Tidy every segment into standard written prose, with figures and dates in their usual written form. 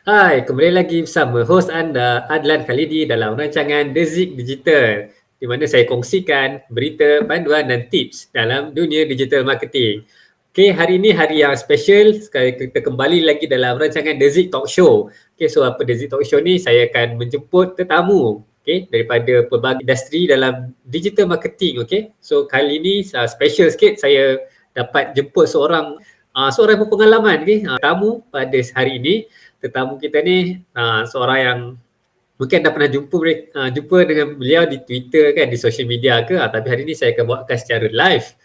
Hai, kembali lagi bersama hos anda Adlan Khalidi dalam rancangan The Zik Digital, di mana saya kongsikan berita, panduan dan tips dalam dunia digital marketing. Okey, hari ini hari yang special sekali kita kembali lagi dalam rancangan The Zik Talk Show. Okey, so apa The Zik Talk Show ni, saya akan menjemput tetamu daripada pelbagai industri dalam digital marketing. Okey, so kali ini special sikit, saya dapat jemput seorang berpengalaman, tamu pada hari ini. Tetamu kita ni seorang yang mungkin dah pernah jumpa dengan beliau di Twitter kan, di social media ke, tapi hari ni saya akan bawakan secara live.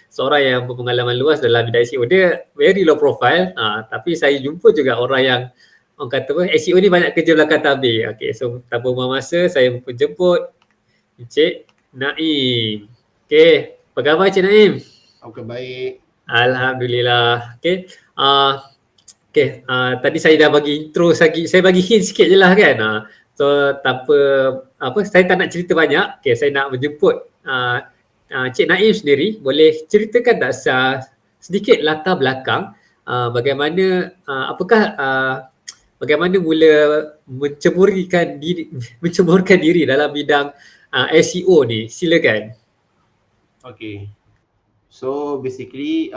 Seorang yang berpengalaman luas dalam bidang SEO. Dia very low profile, tapi saya jumpa juga orang yang orang kata apa, SEO ni banyak kerja belakang tabir. So tanpa buang masa, saya menjemput Encik Naim. Apa khabar Encik Naim? Baik. Alhamdulillah. Tadi saya dah bagi intro lagi, saya bagi hint sikit je lah kan. So tanpa saya tak nak cerita banyak. Saya nak menjemput Cik Naim sendiri. Boleh ceritakan tak sedikit latar belakang bagaimana mula menceburkan diri dalam bidang SEO ni? Silakan. Okay. So basically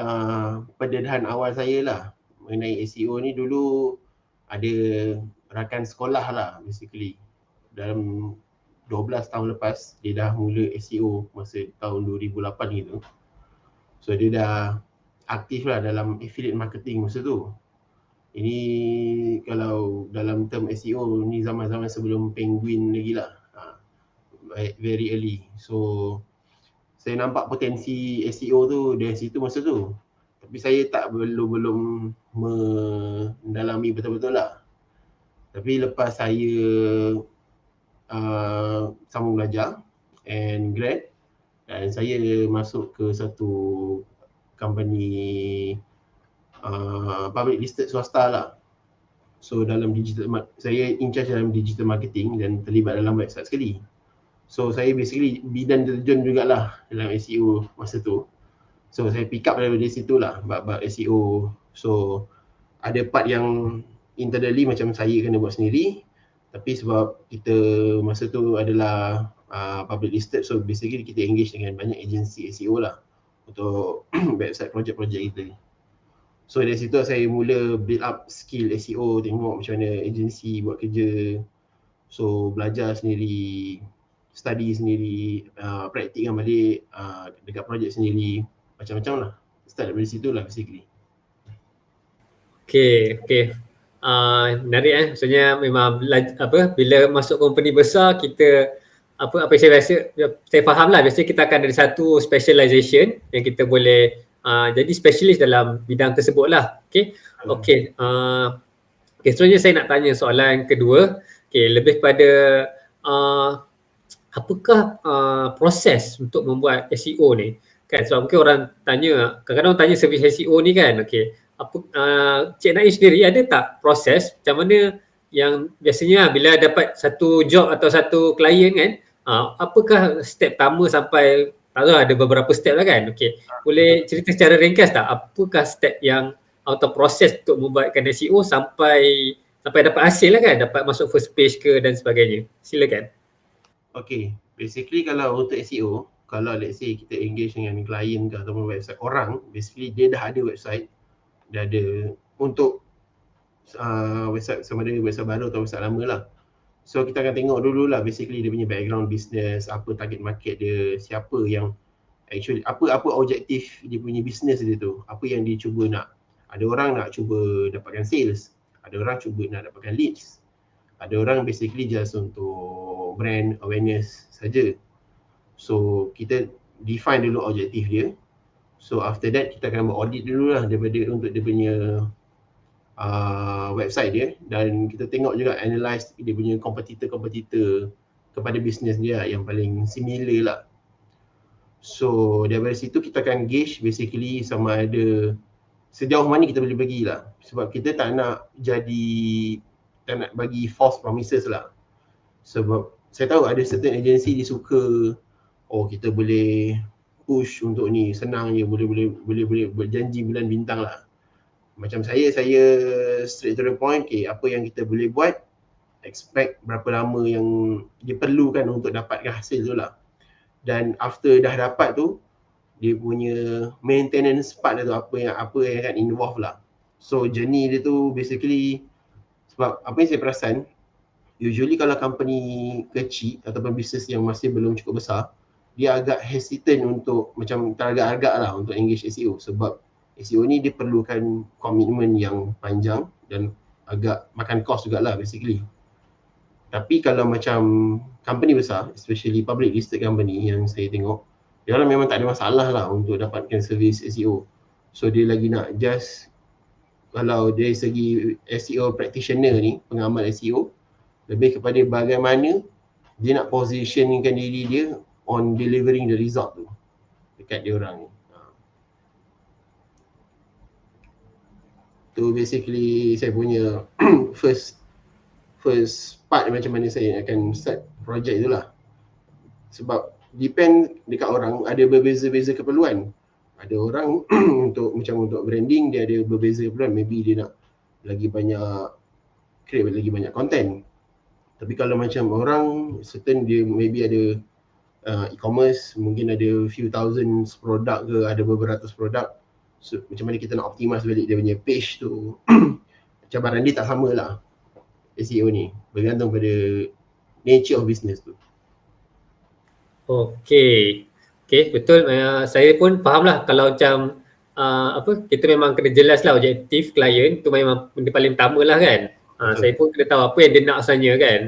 pendedahan awal saya lah mengenai SEO ni, dulu ada rakan sekolah lah basically. Dalam 12 tahun lepas dia dah mula SEO masa tahun 2008 gitu. So dia dah aktif lah dalam affiliate marketing masa tu. Ini kalau dalam term SEO ni zaman-zaman sebelum Penguin lagi lah, very early. So saya nampak potensi SEO tu dari situ masa tu. Tapi saya belum mendalami betul-betul lah. Tapi lepas saya sambung belajar and grad, dan saya masuk ke satu company public listed swasta lah. So dalam saya in charge dalam digital marketing dan terlibat dalam website sekali. So saya basically bidan terjun jugalah dalam SEO masa tu. So saya pick up dari situ lah bab SEO. So ada part yang internally macam saya kena buat sendiri, tapi sebab kita masa tu adalah public listed, so basically kita engage dengan banyak agensi SEO lah untuk website projek-projek kita. So dari situ saya mula build up skill SEO, tengok macam mana agensi buat kerja. So belajar sendiri, study sendiri, praktikkan balik dekat projek sendiri, macam-macam lah. Start dari situ lah basically. Menarik maksudnya memang bila masuk company besar, kita apa yang saya faham lah, biasanya kita akan ada satu specialization yang kita boleh jadi specialist dalam bidang tersebut lah. Seterusnya saya nak tanya soalan kedua. Lebih pada apakah proses untuk membuat SEO ni kan? Sebab mungkin orang tanya, kadang-kadang orang tanya servis SEO ni kan. Cik Naim sendiri ada tak proses macam mana yang biasanya bila dapat satu job atau satu klien kan, apakah step pertama sampai, tahu ada beberapa step lah kan. Boleh cerita secara ringkas tak apakah step yang atau proses untuk membuatkan SEO sampai dapat hasil lah kan, dapat masuk first page ke dan sebagainya? Silakan. Basically kalau untuk SEO, kalau let's say kita engage dengan klien ke ataupun website orang, basically dia dah ada website, dah ada untuk website, sama ada website baru atau website lama lah. So kita akan tengok dulu lah basically dia punya background business, apa target market dia, siapa yang actually, apa objektif dia punya business dia tu, apa yang dia cuba nak. Ada orang nak cuba dapatkan sales, ada orang cuba nak dapatkan leads, ada orang basically just untuk brand awareness saja. So kita define dulu objektif dia. So after that kita akan buat audit dulu lah daripada untuk dia punya website dia, dan kita tengok juga analyse dia punya kompetitor kepada bisnes dia yang paling similar lah. So daripada situ kita akan gauge basically sama ada sejauh mana kita boleh pergi lah. Sebab kita tak nak bagi false promises lah. Sebab saya tahu ada certain agency dia suka, kita boleh push untuk ni, senang je, boleh berjanji bulan bintang lah. Macam saya straight to the point, okay, apa yang kita boleh buat, expect berapa lama yang diperlukan untuk dapatkan hasil tu lah. Dan after dah dapat tu, dia punya maintenance part tu apa yang akan involve lah. So journey dia tu basically, sebab apa yang saya perasan, usually kalau company kecil ataupun bisnes yang masih belum cukup besar, dia agak hesitant untuk macam teragak-agak lah untuk engage SEO, sebab SEO ni dia perlukan komitmen yang panjang dan agak makan cost jugalah basically. Tapi kalau macam company besar, especially public listed company yang saya tengok, dia orang memang tak ada masalah lah untuk dapatkan servis SEO. So dia lagi nak just, kalau dari segi SEO practitioner ni, pengamal SEO, lebih kepada bagaimana dia nak positionkan diri dia on delivering the result tu dekat dia orang ni. Tu basically saya punya first part macam mana saya akan start project tu lah. Sebab depend dekat orang, ada berbeza-beza keperluan. Ada orang untuk branding, dia ada berbeza keperluan. Maybe dia nak lagi banyak create lagi banyak content. Tapi kalau macam orang certain, dia maybe ada e-commerce, mungkin ada few thousand produk ke, ada beberapa ratus produk. So macam mana kita nak optimize balik dia punya page tu. Cabaran dia tak sama lah SEO ni, bergantung pada nature of business tu. Okey. Okey, betul. Saya pun faham lah kalau macam kita memang kena jelas lah objektif klien tu, memang benda paling utama lah kan. Saya pun kena tahu apa yang dia nak sebenarnya kan.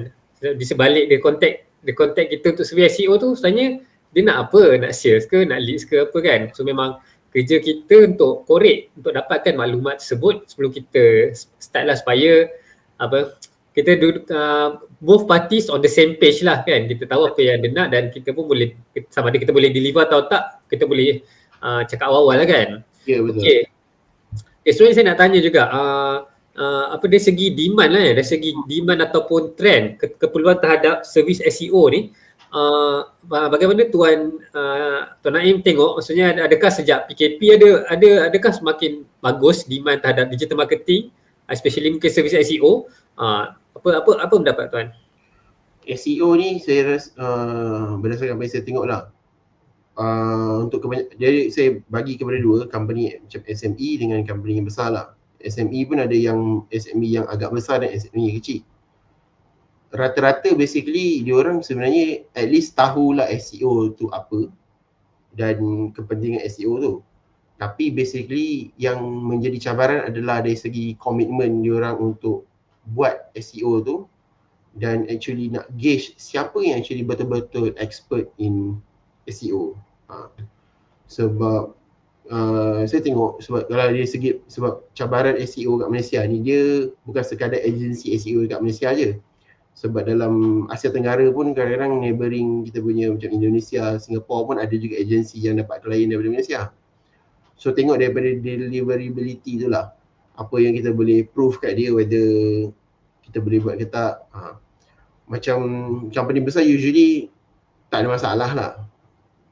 Di sebalik dia contact kita untuk servis SEO tu, sebenarnya dia nak apa? Nak sales ke, nak leads ke apa kan. So memang kerja kita untuk korek, untuk dapatkan maklumat tersebut sebelum kita start lah, supaya kita both parties on the same page lah kan. Kita tahu apa yang dia nak dan kita pun boleh, sama ada kita boleh deliver atau tak, kita boleh cakap awal-awal lah kan. Ya, betul. Okay, sebenarnya saya nak tanya juga, dari segi demand lah, dari segi demand ataupun trend keperluan terhadap servis SEO ni, bagaimana Tuan Naim tengok, maksudnya adakah sejak PKP adakah semakin bagus demand terhadap digital marketing, especially mungkin servis SEO? Apa pendapat Tuan? SEO ni saya rasa berdasarkan apa yang saya tengok lah, untuk jadi saya bagi kepada dua company, macam SME dengan company yang besar lah. SME pun ada yang SME yang agak besar dan SME yang kecil. Rata-rata basically diorang sebenarnya at least tahulah SEO tu apa dan kepentingan SEO tu. Tapi basically yang menjadi cabaran adalah dari segi komitmen diorang untuk buat SEO tu, dan actually nak gauge siapa yang actually betul-betul expert in SEO. Sebab saya tengok, sebab kalau dari segi, sebab cabaran SEO kat Malaysia ni, dia bukan sekadar agensi SEO kat Malaysia je. Sebab dalam Asia Tenggara pun kadang-kadang neighboring kita punya macam Indonesia, Singapore pun ada juga agensi yang dapat klien daripada Malaysia. So tengok daripada deliverability tu lah, apa yang kita boleh prove kat dia, whether kita boleh buat ke tak. Macam company besar usually tak ada masalah lah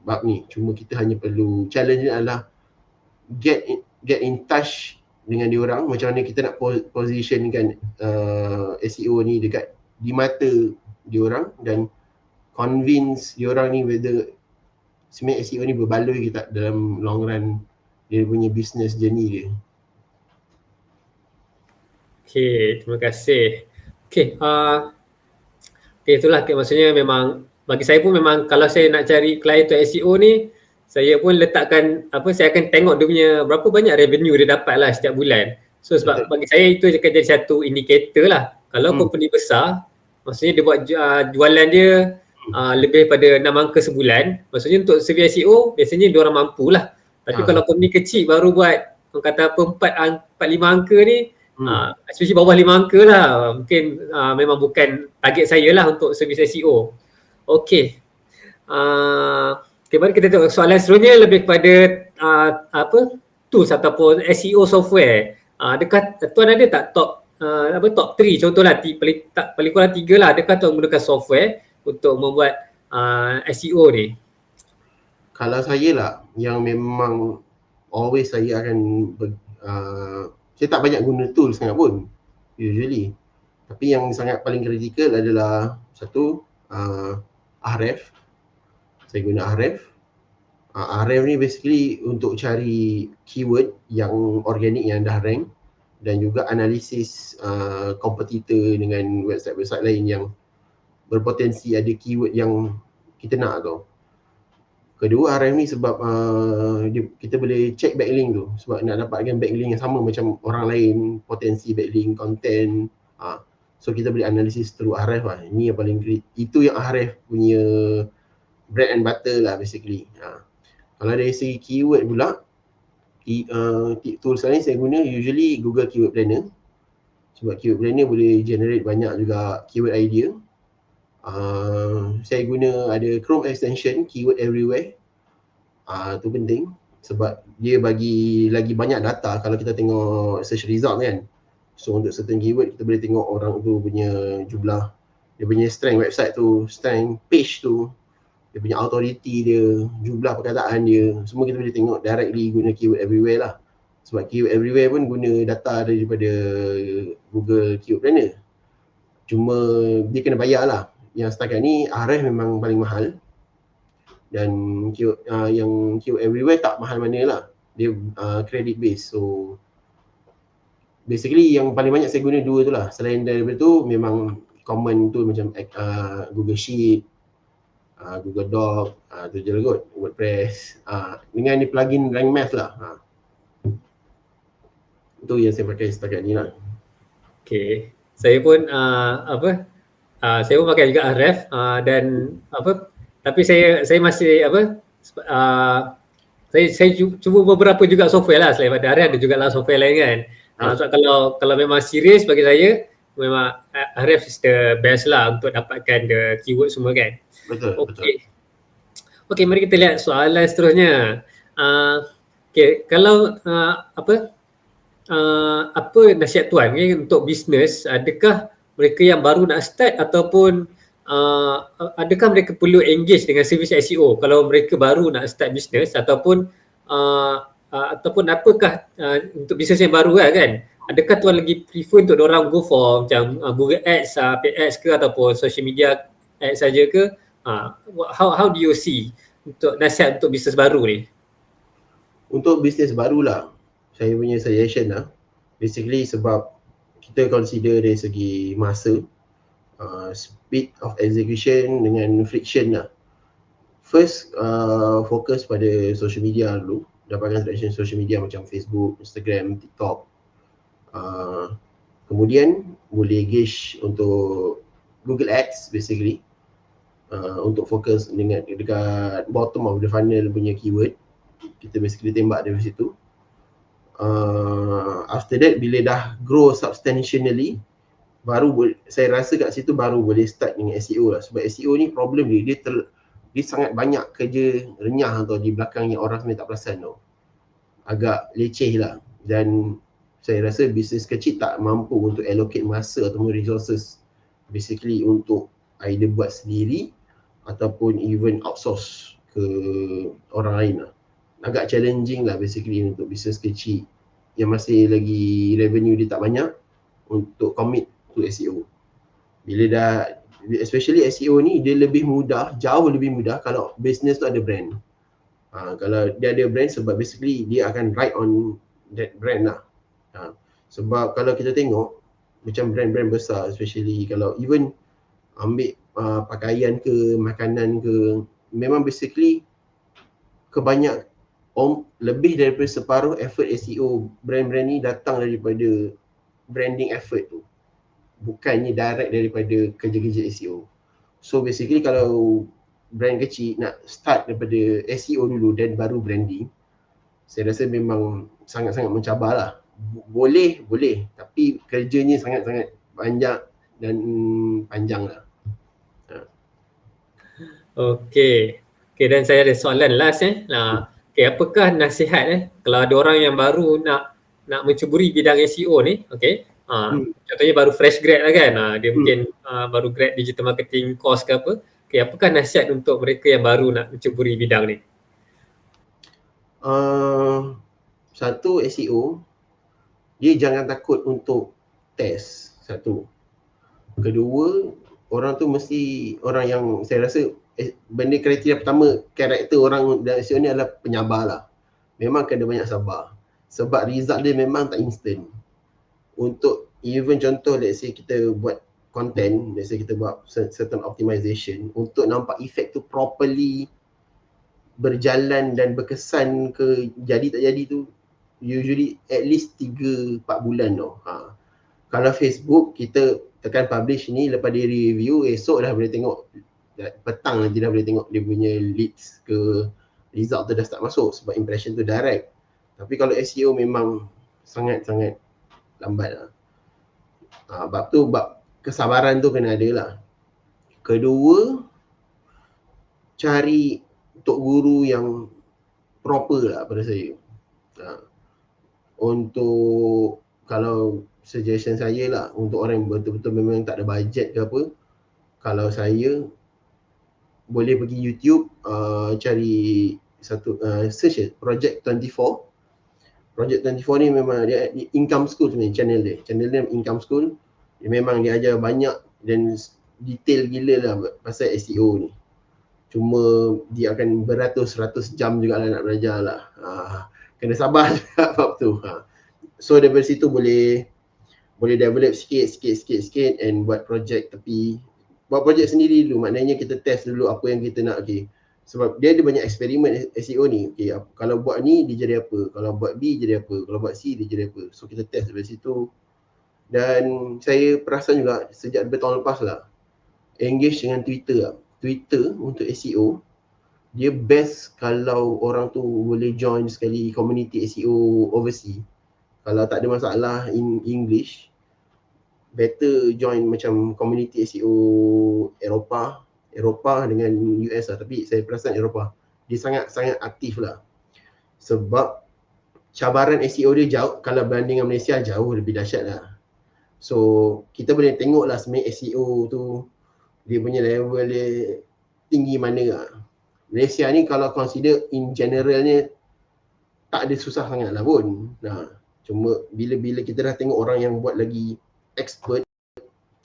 bab ni. Cuma kita hanya perlu, challenge ni adalah get in touch dengan diorang, macam mana kita nak positionkan SEO ni dekat di mata diorang, dan convince diorang ni whether sebenarnya SEO ni berbaloi ke tak dalam long run dia punya business journey dia. Okay, terima kasih. Okay, itulah, maksudnya memang bagi saya pun memang kalau saya nak cari klien untuk SEO ni, saya pun letakkan saya akan tengok dia punya berapa banyak revenue dia dapat lah setiap bulan. So sebab bagi saya itu akan jadi satu indikator lah. Kalau company besar, maksudnya dia buat jualan dia lebih pada 6 angka sebulan, maksudnya untuk servis SEO biasanya dia orang mampu lah. Tapi kalau company kecil baru buat kata apa 4-5 angka ni, especially bawah 5 angka lah, mungkin memang bukan target saya lah untuk servis SEO. Okay. Mari kita tengok soalan seterusnya, lebih kepada tools ataupun SEO software. Adakah Tuan ada tak top 3, contohlah paling kurang 3 lah, adakah Tuan menggunakan software untuk membuat SEO ni? Kalau saya lah, yang memang always saya akan Saya tak banyak guna tool sangat pun usually. Tapi yang sangat paling kritikal adalah satu, Ahref. Saya guna Ahref. Ahref ni basically untuk cari keyword yang organik yang dah rank, dan juga analisis kompetitor dengan website-website lain yang berpotensi ada keyword yang kita nak tu. Kedua, Ahref ni sebab kita boleh check backlink tu, sebab nak dapatkan backlink yang sama macam orang lain, potensi backlink, content. So kita boleh analisis through Ahref lah. Ini yang paling itu yang Ahref punya bread and butter lah basically. Kalau dari segi keyword pula, tools lain saya guna usually Google Keyword Planner. Sebab Keyword Planner boleh generate banyak juga keyword idea. Saya guna ada Chrome extension Keyword Everywhere. Tu penting sebab dia bagi lagi banyak data kalau kita tengok search result kan. So untuk certain keyword kita boleh tengok orang tu punya jumlah, dia punya strength website tu, strength page tu, dia punya authority dia, jumlah perkataan dia, semua kita boleh tengok directly guna Keyword Everywhere lah. Sebab Keyword Everywhere pun guna data daripada Google Keyword Planner. Cuma dia kena bayar lah. Yang setakat ni Ahref memang paling mahal. Dan yang Keyword Everywhere tak mahal mana lah. Dia credit based. So basically yang paling banyak saya guna dua tu lah. Selain daripada tu memang common tu macam Google Sheet, Google Doc, tu je lah kot, WordPress, dengan ni plugin Rank Math lah. Itu yang saya pakai setakat ni lah. Okay, saya pun saya pun pakai juga Ahref dan tapi saya masih saya cuba beberapa juga software lah selain pada Ahref, ada juga lah software lain kan. So kalau memang serius bagi saya memang Ahref is the best lah untuk dapatkan the keyword semua kan. Betul. Okay, mari kita lihat soalan seterusnya. Okay, kalau apa nasihat tuan untuk bisnes, adakah mereka yang baru nak start ataupun adakah mereka perlu engage dengan servis SEO kalau mereka baru nak start bisnes ataupun apakah untuk bisnes yang baru kan? Adakah tuan lagi prefer untuk orang go for macam Google Ads, paid ads ke ataupun social media ads saja ke? How do you see untuk nasihat untuk bisnes baru ni? Untuk bisnes baru lah, saya punya suggestion lah, basically sebab kita consider dari segi masa, speed of execution dengan friction lah. First, fokus pada social media dulu, dapatkan traction social media macam Facebook, Instagram, TikTok. Kemudian boleh engage untuk Google Ads basically, untuk fokus dengan dekat bottom of the funnel punya keyword. Kita basically tembak dari situ. After that, bila dah grow substantially, baru saya rasa kat situ baru boleh start dengan SEO lah. Sebab SEO ni problem dia sangat banyak kerja renyah tau di belakang yang orang sebenarnya tak perasan tau. Agak leceh lah. Dan saya rasa bisnes kecil tak mampu untuk allocate masa ataupun resources basically untuk either buat sendiri ataupun even outsource ke orang lain lah. Agak challenging lah basically untuk bisnes kecil yang masih lagi revenue dia tak banyak untuk commit to SEO. Bila dah, especially SEO ni dia lebih mudah, jauh lebih mudah kalau business tu ada brand. Kalau dia ada brand, sebab basically dia akan ride on that brand lah. Sebab kalau kita tengok macam brand-brand besar, especially kalau even ambil pakaian ke, makanan ke, memang basically lebih daripada separuh effort SEO brand-brand ni datang daripada branding effort tu, bukannya direct daripada kerja-kerja SEO. So basically kalau brand kecil nak start daripada SEO dulu dan baru branding, saya rasa memang sangat-sangat mencabar lah. Boleh, tapi kerjanya sangat-sangat banyak dan panjang lah. Okay, dan saya ada soalan last Okay, apakah nasihat kalau ada orang yang baru nak mencuburi bidang SEO ni, okay, contohnya baru fresh grad lah kan, dia mungkin baru grad digital marketing course ke apa. Okay, apakah nasihat untuk mereka yang baru nak mencuburi bidang ni? Satu, SEO dia jangan takut untuk test, satu. Kedua, orang tu mesti orang yang saya rasa benda kriteria pertama karakter orang dalam SEO ni adalah penyabar lah. Memang kena banyak sabar. Sebab result dia memang tak instant. Untuk even contoh let's say kita buat content, let's say kita buat certain optimization, untuk nampak efek tu properly berjalan dan berkesan ke jadi tak jadi tu usually at least 3-4 bulan tau. Kalau Facebook kita tekan publish ni, lepas dia review, esok dah boleh tengok, petang nanti dah boleh tengok dia punya leads ke result tu dah start masuk sebab impression tu direct. Tapi kalau SEO memang sangat-sangat lambat lah. Bab tu, bab kesabaran tu kena ada lah. Kedua, cari tok guru yang proper lah pada saya. Untuk kalau suggestion saya lah, untuk orang yang betul-betul memang tak ada budget ke apa, kalau saya boleh pergi YouTube, cari satu search Project 24. Project 24 ni memang dia income school sebenarnya, channel dia income school. Dia memang dia ajar banyak dan detail gila lah pasal SEO ni. Cuma dia akan beratus-ratus jam juga lah nak belajar lah. Kena sabar juga bab tu. So daripada situ boleh develop sikit and buat projek, tapi buat projek sendiri dulu. Maknanya kita test dulu apa yang kita nak. Okay, sebab dia ada banyak eksperimen SEO ni. Okay, kalau buat ni dia jadi apa, kalau buat B jadi apa, kalau buat C dia jadi apa. So kita test dari situ. Dan saya perasan juga sejak bertahun lepas lah, engage dengan Twitter lah. Twitter untuk SEO dia best kalau orang tu boleh join sekali community SEO overseas. Kalau tak ada masalah in English, better join macam community SEO Eropah dengan US lah. Tapi saya perasan Eropah dia sangat aktif lah. Sebab cabaran SEO dia jauh, kalau banding dengan Malaysia jauh lebih dahsyat lah. So kita boleh tengok lah sebenarnya SEO tu dia punya level dia tinggi mana lah. Malaysia ni kalau consider in generalnya tak ada susah sangat lah pun. Cuma bila kita dah tengok orang yang buat lagi expert,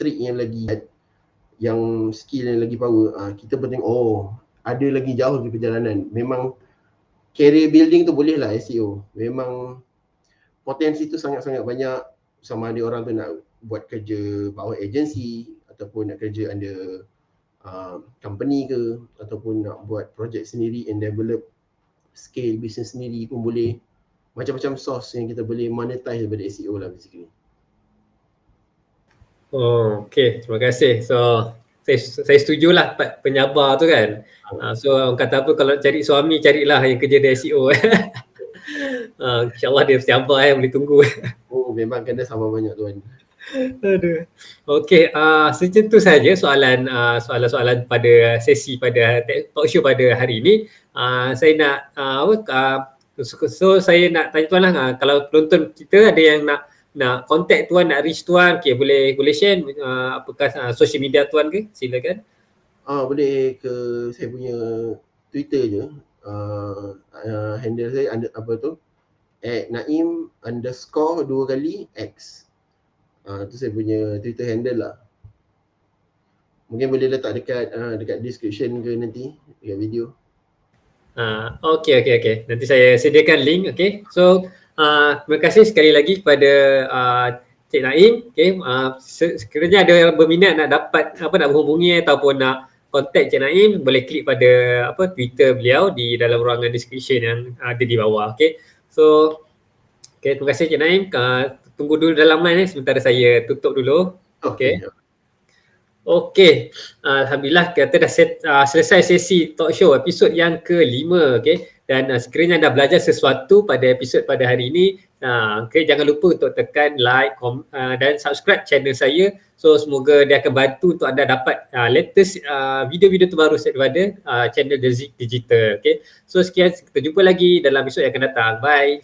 trick yang lagi, yang skill yang lagi power, kita pun tengok ada lagi jauh di perjalanan. Memang career building tu boleh lah SEO. Memang potensi tu sangat-sangat banyak. Sama ada orang tu nak buat kerja power agency ataupun nak kerja under company ke, ataupun nak buat projek sendiri and develop scale business sendiri pun boleh. Macam-macam source yang kita boleh monetize daripada SEO lah basically. Okay, terima kasih. So saya setujulah penyabar tu kan. So orang kata apa, kalau cari suami carilah yang kerja di SEO. InsyaAllah dia sabar boleh tunggu. Memang kena sabar banyak tuan. Aduh. Okey, macam tu saja soalan-soalan pada sesi pada talk show pada hari ini. Saya nak so saya nak tanya tuan lah, kalau penonton kita ada yang nak contact tuan, nak reach tuan, okay, boleh share apakah social media tuan ke? Silakan. Boleh ke saya punya Twitter je. Handle saya apa tu? @naim_2x. Tu saya punya Twitter handle lah. Mungkin boleh letak dekat description ke nanti dekat video. Okay. Nanti saya sediakan link. Okay. So terima kasih sekali lagi kepada Cik Naim. Okay. Sekiranya ada yang berminat nak dapat nak menghubungi ataupun nak contact Cik Naim, boleh klik pada Twitter beliau di dalam ruangan description yang ada di bawah. Okay. So terima kasih Cik Naim. Tunggu dulu dalam line sementara saya tutup dulu. Okay. Alhamdulillah kita dah selesai sesi talk show episod yang ke-5. Okay. Dan sekiranya anda belajar sesuatu pada episod pada hari ini, okay, jangan lupa untuk tekan like, dan subscribe channel saya. So semoga dia akan bantu untuk anda dapat latest video-video terbaru daripada channel The Zik Digital. Okay. So sekian, kita jumpa lagi dalam episod yang akan datang. Bye.